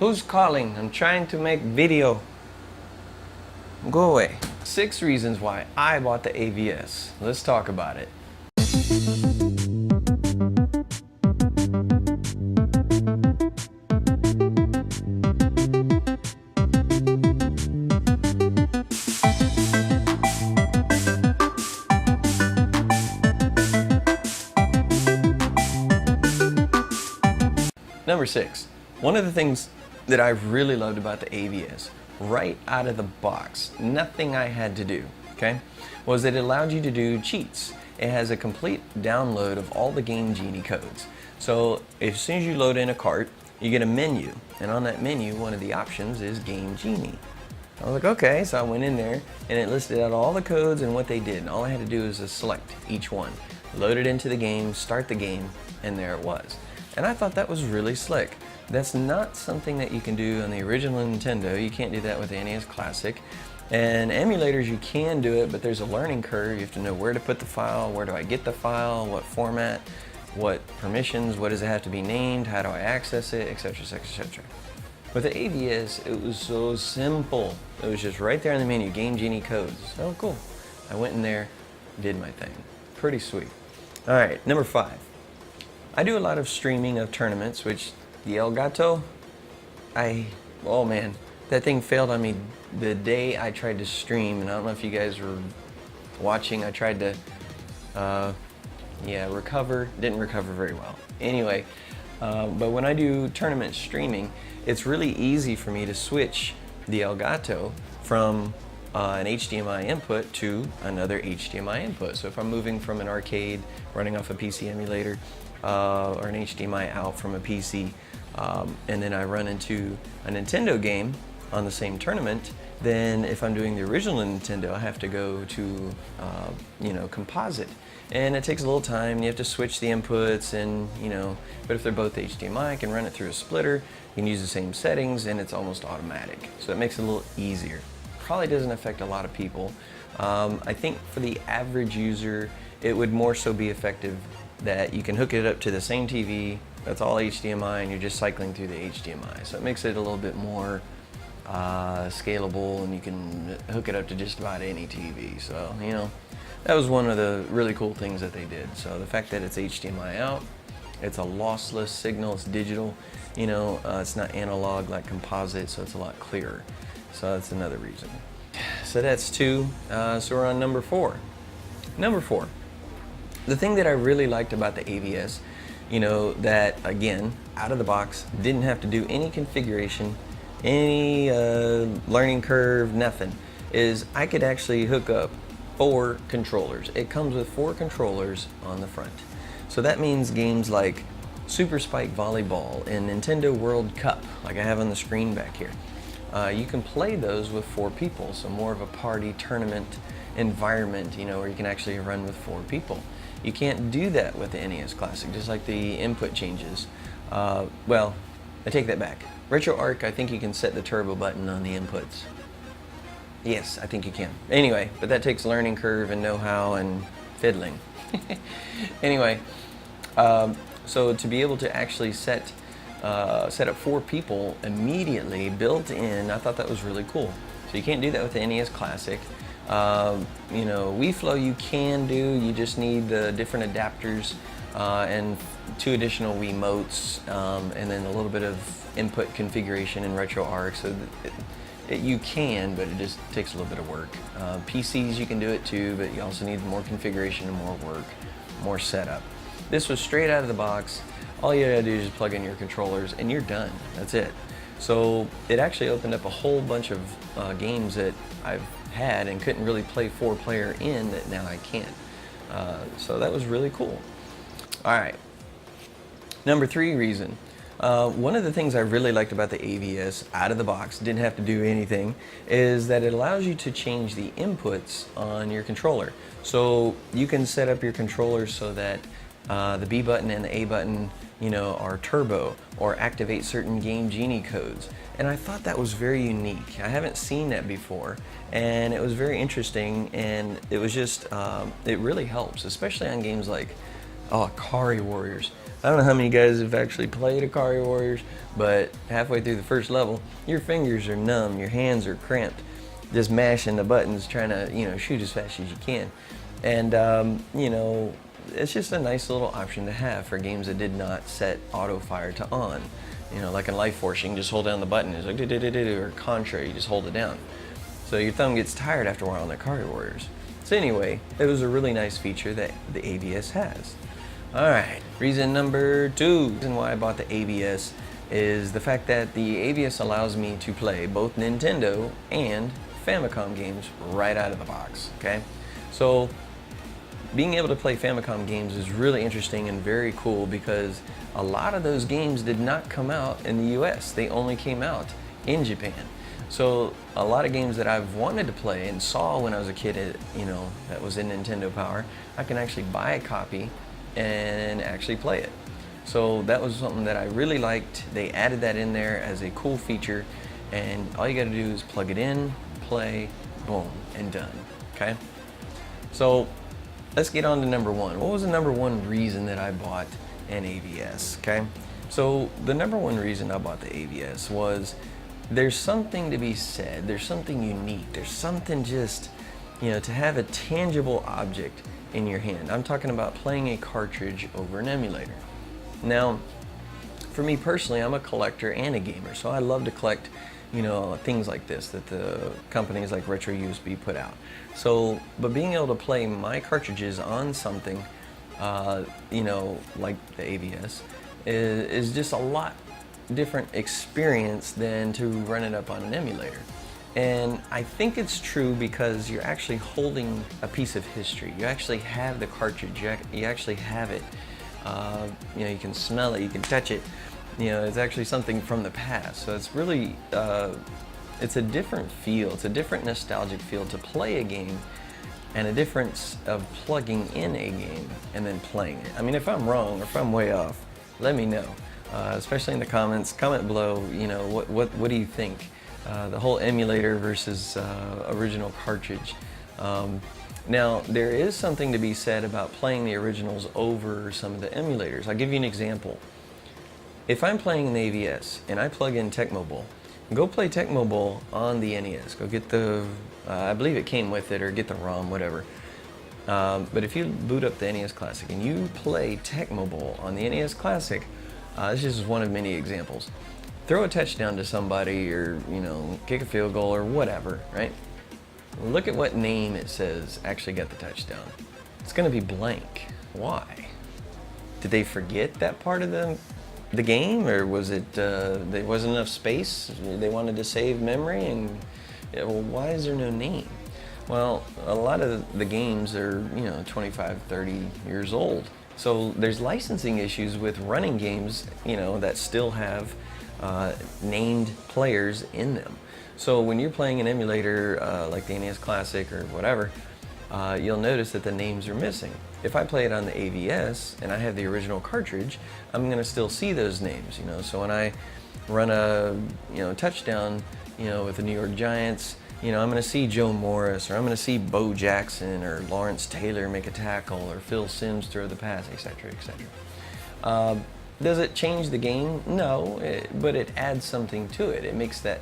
Who's calling? I'm trying to make video. Go away. 6 reasons why I bought the AVS. Let's talk about it. Number 6. One of the things that I really loved about the AVS, right out of the box, nothing I had to do, okay, was that it allowed you to do cheats. It has a complete download of all the game Genie codes. So as soon as you load in a cart, you get a menu, and on that menu, one of the options is Game Genie. I was like, okay, so I went in there, and it listed out all the codes and what they did, and all I had to do was just select each one, load it into the game, start the game, and there it was. And I thought that was really slick. That's not something that you can do on the original Nintendo. You can't do that with the NES Classic. And emulators, you can do it, but there's a learning curve. You have to know where to put the file, where do I get the file, what format, what permissions, what does it have to be named, how do I access it, etc., etc., etc. With the AVS, it was so simple. It was just right there in the menu, Game Genie codes. Oh, cool. I went in there, did my thing. Pretty sweet. All right, number 5. I do a lot of streaming of tournaments, which the Elgato, oh man, that thing failed on me the day I tried to stream, and I don't know if you guys were watching. I tried to, recover, didn't recover very well. Anyway, but when I do tournament streaming, it's really easy for me to switch the Elgato from an HDMI input to another HDMI input. So if I'm moving from an arcade running off a PC emulator, or an HDMI out from a PC, and then I run into a Nintendo game on the same tournament, then if I'm doing the original Nintendo, I have to go to, composite. And it takes a little time, you have to switch the inputs, and, but if they're both HDMI, I can run it through a splitter, you can use the same settings, and it's almost automatic. So it makes it a little easier. Probably doesn't affect a lot of people. I think for the average user, it would more so be effective that you can hook it up to the same TV, that's all HDMI, and you're just cycling through the HDMI. So it makes it a little bit more scalable, and you can hook it up to just about any TV. So, that was one of the really cool things that they did. So the fact that it's HDMI out, it's a lossless signal, it's digital, it's not analog like composite, so it's a lot clearer. So that's another reason. So that's 2, so we're on number 4. Number 4. The thing that I really liked about the AVS, that again, out of the box, didn't have to do any configuration, any learning curve, nothing, is I could actually hook up 4 controllers. It comes with 4 controllers on the front. So that means games like Super Spike Volleyball and Nintendo World Cup, like I have on the screen back here. You can play those with 4 people, so more of a party tournament environment, where you can actually run with 4 people. You can't do that with the NES Classic, just like the input changes. Well, I take that back. RetroArch, I think you can set the turbo button on the inputs. Yes, I think you can. Anyway, but that takes learning curve and know-how and fiddling. Anyway, so to be able to actually set up 4 people immediately, built in, I thought that was really cool. So you can't do that with the NES Classic. WeFlow you can do, you just need the different adapters and 2 additional Wiimotes, and then a little bit of input configuration in RetroArch. So you can, but it just takes a little bit of work. PCs you can do it too, but you also need more configuration and more work, more setup. This was straight out of the box. All you gotta do is just plug in your controllers and you're done. That's it. So it actually opened up a whole bunch of games that I've had and couldn't really play 4-player in that now I can. So that was really cool. All right, number 3 reason. One of the things I really liked about the AVS out of the box, didn't have to do anything, is that it allows you to change the inputs on your controller. So you can set up your controller so that the B button and the A button, are turbo, or activate certain Game Genie codes. And I thought that was very unique. I haven't seen that before, and it was very interesting, and it was just, it really helps, especially on games like Oh, Akari Warriors. I don't know how many guys have actually played Akari Warriors, but halfway through the first level, your fingers are numb, your hands are cramped, just mashing the buttons, trying to, you know, shoot as fast as you can. And, you know, it's just a nice little option to have for games that did not set auto fire to on. You know, like in Life Force, you can just hold down the button. It's like, or Contra, you just hold it down. So your thumb gets tired after a while on the Akari Warriors. So anyway, it was a really nice feature that the AVS has. All right, reason number 2, reason why I bought the AVS is the fact that the AVS allows me to play both Nintendo and Famicom games right out of the box, okay? So being able to play Famicom games is really interesting and very cool because a lot of those games did not come out in the US. They only came out in Japan. So a lot of games that I've wanted to play and saw when I was a kid, you know, that was in Nintendo Power, I can actually buy a copy and actually play it. So that was something that I really liked. They added that in there as a cool feature, and all you gotta do is plug it in, play, boom, and done, okay? So let's get on to number 1. What was the number 1 reason that I bought an AVS, okay? So the number 1 reason I bought the AVS was there's something to be said, there's something unique, there's something just, you know, to have a tangible object in your hand. I'm talking about playing a cartridge over an emulator. Now, for me personally, I'm a collector and a gamer, so I love to collect, you know, things like this that the companies like RetroUSB put out. So, but being able to play my cartridges on something, you know, like the AVS, is just a lot different experience than to run it up on an emulator. And I think it's true because you're actually holding a piece of history. You actually have the cartridge, you actually have it. You know, you can smell it, you can touch it. You know, it's actually something from the past. So it's really, it's a different feel. It's a different nostalgic feel to play a game and a difference of plugging in a game and then playing it. I mean, if I'm wrong or if I'm way off, let me know. Especially in the comments, comment below, you know, what do you think? The whole emulator versus original cartridge. Now, there is something to be said about playing the originals over some of the emulators. I'll give you an example. If I'm playing an AVS and I plug in Tecmo Bowl, go play Tecmo Bowl on the NES. Go get the, I believe it came with it, or get the ROM, whatever. But if you boot up the NES Classic and you play Tecmo Bowl on the NES Classic, this is just one of many examples. Throw a touchdown to somebody, or, you know, kick a field goal or whatever, right? Look at what name it says actually got the touchdown. It's gonna be blank. Why? Did they forget that part of the game, or was it there wasn't enough space? They wanted to save memory, and well, why is there no name? Well, a lot of the games are, you know, 25, 30 years old. So there's licensing issues with running games, you know, that still have named players in them. So when you're playing an emulator like the NES Classic or whatever, you'll notice that the names are missing. If I play it on the AVS and I have the original cartridge, I'm going to still see those names, you know. So when I run a, you know, touchdown, you know, with the New York Giants, you know, I'm going to see Joe Morris, or I'm going to see Bo Jackson or Lawrence Taylor make a tackle, or Phil Simms throw the pass, etc., etc. Does it change the game? No, but it adds something to it. It makes that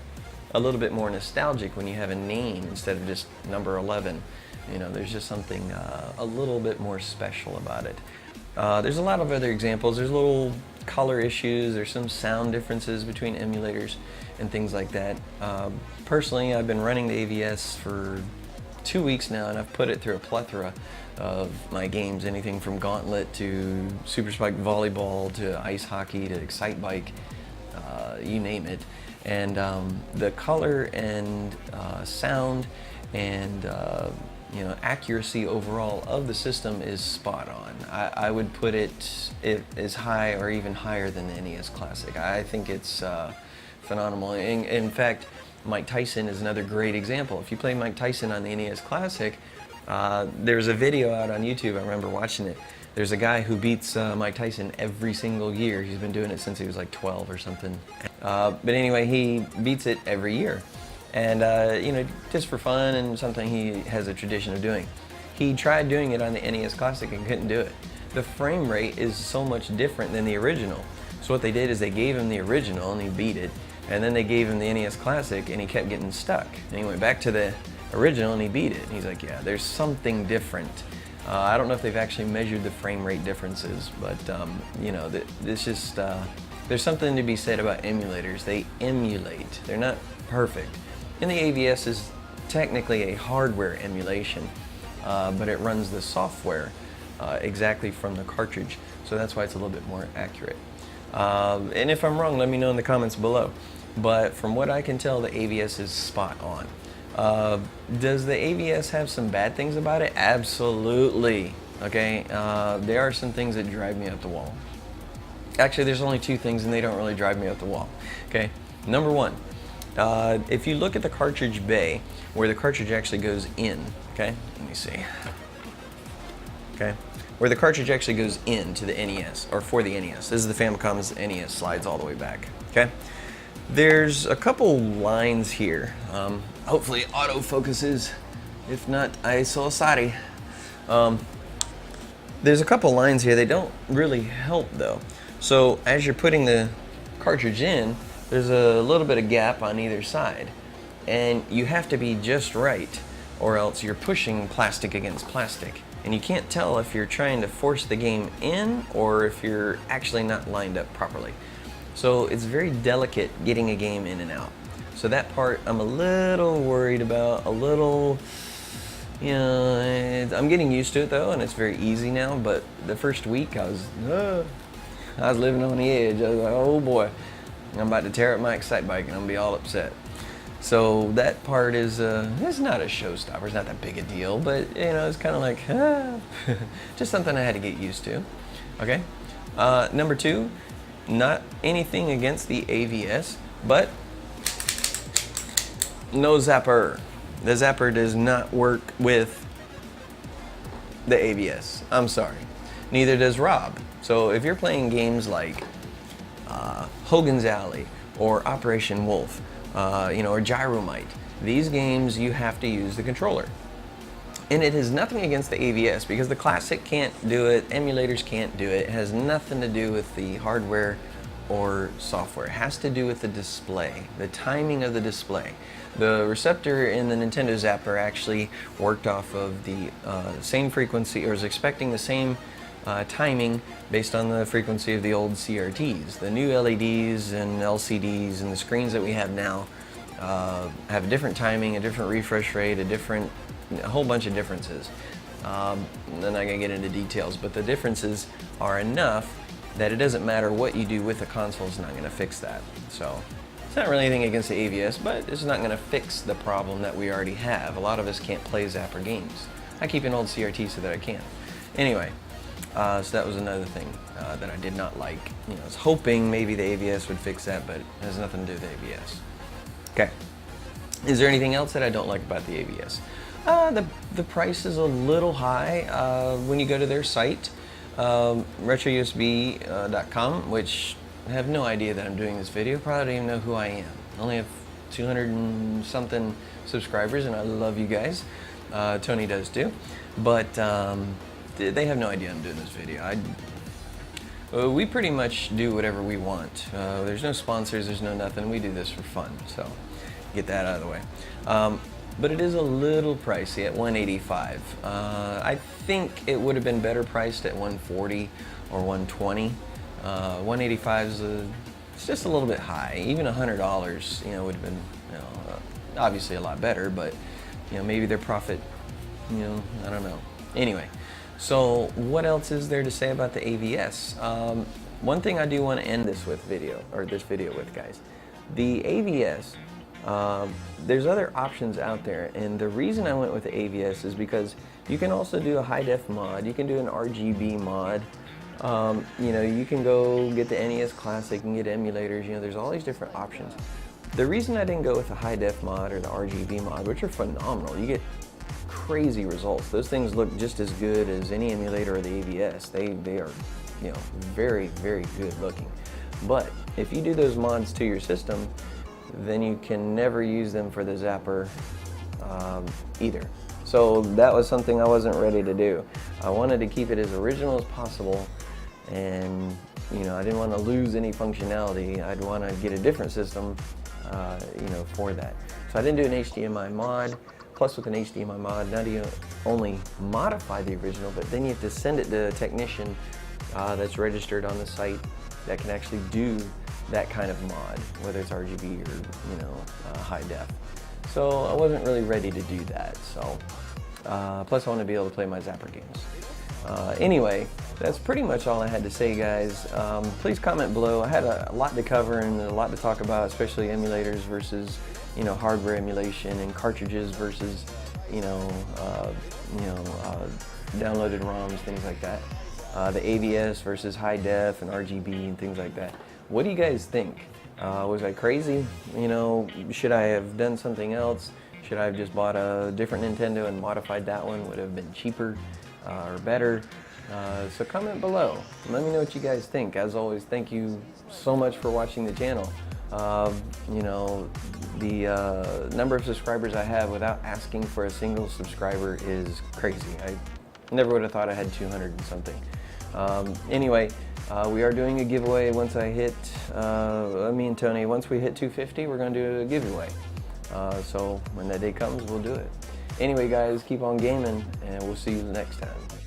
a little bit more nostalgic when you have a name instead of just number 11. You know, there's just something a little bit more special about it. There's a lot of other examples. There's little color issues. There's some sound differences between emulators and things like that. Personally, I've been running the AVS for 2 weeks now, and I've put it through a plethora of my games, anything from Gauntlet to Super Spike Volleyball to Ice Hockey to Excite Bike, you name it. And the color and sound and you know, accuracy overall of the system is spot on. I would put it as high or even higher than the NES Classic. I think it's phenomenal. In fact, Mike Tyson is another great example. If you play Mike Tyson on the NES Classic, there's a video out on YouTube, I remember watching it. There's a guy who beats Mike Tyson every single year. He's been doing it since he was like 12 or something. But anyway, he beats it every year. And you know, just for fun and something he has a tradition of doing. He tried doing it on the NES Classic and couldn't do it. the frame rate is so much different than the original. So what they did is they gave him the original and he beat it, and then they gave him the NES Classic and he kept getting stuck. And he went back to the original and he beat it. And he's like, yeah, there's something different. I don't know if they've actually measured the frame rate differences, but you know, it's just, there's something to be said about emulators. They emulate, they're not perfect. And the AVS is technically a hardware emulation, but it runs the software exactly from the cartridge. So that's why it's a little bit more accurate. And if I'm wrong, let me know in the comments below. But from what I can tell, the AVS is spot on. Does the AVS have some bad things about it? Absolutely. Okay, there are some things that drive me up the wall. Actually, there's only two things and they don't really drive me up the wall. Okay, number one, if you look at the cartridge bay, where the cartridge actually goes in, okay, let me see. Okay, where the cartridge actually goes into the NES, or for the NES. This is the Famicom's NES, slides all the way back, okay? There's a couple lines here. Hopefully it auto focuses. If not, I so sorry. There's a couple lines here. They don't really help though. So as you're putting the cartridge in, there's a little bit of gap on either side. And you have to be just right, or else you're pushing plastic against plastic. And you can't tell if you're trying to force the game in or if you're actually not lined up properly. So it's very delicate getting a game in and out. So that part I'm a little worried about, I'm getting used to it though, and it's very easy now, but the first week I was living on the edge. I was like, oh boy, I'm about to tear up my Excite Bike and I'm gonna be all upset. So that part is, it's not a showstopper, it's not that big a deal, but you know, it's kind of like, just something I had to get used to, okay? Number two, not anything against the AVS, but no zapper. The zapper does not work with the AVS, I'm sorry. Neither does Rob. So if you're playing games like Hogan's Alley or Operation Wolf, or Gyromite. These games you have to use the controller. And it has nothing against the AVS because the Classic can't do it, emulators can't do it. It has nothing to do with the hardware or software. It has to do with the display, the timing of the display. The receptor in the Nintendo Zapper actually worked off of the same frequency, or was expecting the same timing based on the frequency of the old CRTs. The new LEDs and LCDs and the screens that we have now have a different timing, a different refresh rate, a whole bunch of differences. I'm not going to get into details, but the differences are enough that it doesn't matter what you do with the console, it's not going to fix that. So it's not really anything against the AVS, but it's not going to fix the problem that we already have. A lot of us can't play Zapper games. I keep an old CRT so that I can. Anyway, so that was another thing that I did not like. I was hoping maybe the AVS would fix that, but it has nothing to do with the AVS. Okay. Is there anything else that I don't like about the AVS? The price is a little high when you go to their site, RetroUSB.com, which I have no idea that I'm doing this video. Probably don't even know who I am. I only have 200 and something subscribers, and I love you guys. Tony does too, but they have no idea I'm doing this video. We pretty much do whatever we want. There's no sponsors, there's no nothing. We do this for fun, so get that out of the way. But it is a little pricey at $185. I think it would have been better priced at $140 or $120. $185 is it's just a little bit high. Even $100, would have been, obviously a lot better. But maybe their profit, I don't know. Anyway. So what else is there to say about the AVS? One thing I do want to end this video with, guys. The AVS, there's other options out there, and the reason I went with the AVS is because you can also do a high def mod, you can do an RGB mod, you can go get the NES Classic and get emulators, there's all these different options. The reason I didn't go with the high def mod or the RGB mod, which are phenomenal, you get crazy results. Those things look just as good as any emulator or the AVS. They are, very, very good looking. But if you do those mods to your system, then you can never use them for the Zapper either. So that was something I wasn't ready to do. I wanted to keep it as original as possible, and you know, I didn't want to lose any functionality. I'd want to get a different system, you know, for that. So I didn't do an HDMI mod. Plus, with an HDMI mod, not you only modify the original, but then you have to send it to a technician that's registered on the site that can actually do that kind of mod, whether it's RGB or, you know, high def. So I wasn't really ready to do that. So plus I want to be able to play my Zapper games. Anyway, that's pretty much all I had to say, guys. Please comment below. I had a lot to cover and a lot to talk about, especially emulators versus, you know, hardware emulation, and cartridges versus, downloaded ROMs, things like that. The AVS versus high def and RGB and things like that. What do you guys think? Was I crazy? You know, should I have done something else? Should I have just bought a different Nintendo and modified that one? Would it have been cheaper or better? So comment below. Let me know what you guys think. As always, thank you so much for watching the channel. You know, the number of subscribers I have without asking for a single subscriber is crazy. I never would have thought I had 200 and something. Anyway, we are doing a giveaway once I hit, me and Tony, once we hit 250, we're going to do a giveaway. So when that day comes, we'll do it. Anyway, guys, keep on gaming, and we'll see you next time.